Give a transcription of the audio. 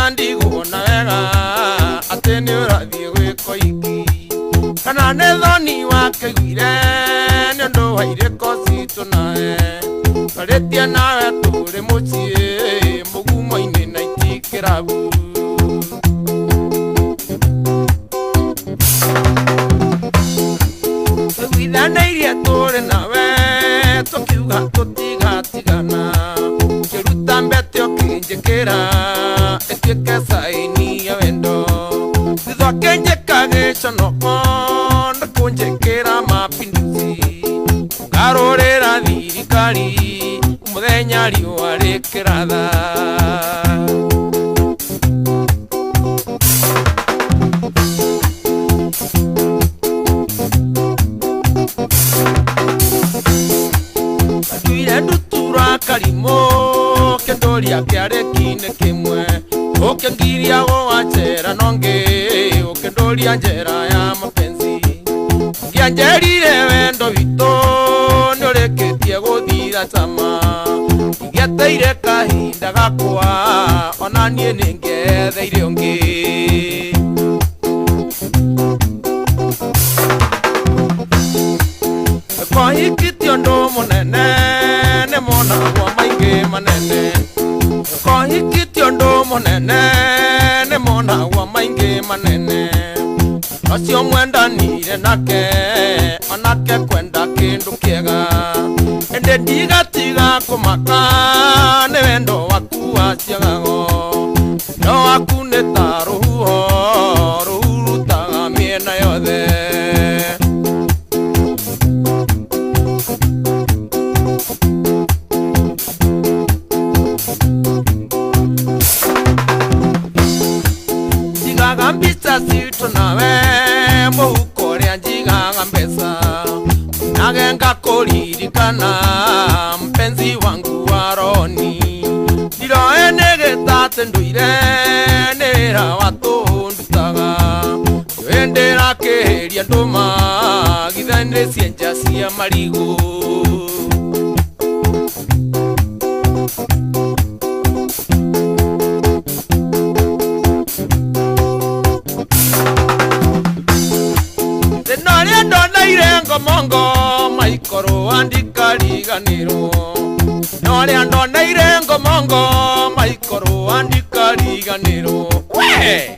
Nandi kuona wega ati ni urathie gwiko iki kana ne thoni wake gwire ni undu wa iriko citu nawe karetia nawe turi mucii mugumo-ini na itikirabu gwithaneirie turi nawe tukiuga tutigatigana kiruta mbete ukinjikira ituike saini ya wendo thitha kinjika giconoko na kunjikira mapinduzi ngarurira thirikari muthenya riua rikiratha nduire ndutura karimo kendoria kiarekine kimwe ukengiria goa njera nongi ukendoria njera ya mapenzi ngianjerire wendo wito niurikitie guthira tama ngiateire kahinda gakwa ona nie ningetheire ungi kohikiti undu munene ni monagwo maingi manene kohikiti undu munene ni monagwo maingi manene acio mwendanire nake onake kwenda kindu kiega ende ndigatiga kumaka ni wendo waku waciagago no waku ni ta ruhuho ruhurutaga miena yothe njigaga mbica citu nawe muhuko ria njigaga mbeca nagenga kuririkana mpenzi wangu wa roni ndiroe nigitate nduire ni wira watundutaga wendera kihiria nduma githanire cienja cia marigu noria ndoneire ngomongo maikoro andikariganirwo noria ndoneire ngomongo maikoro andikariganirwo we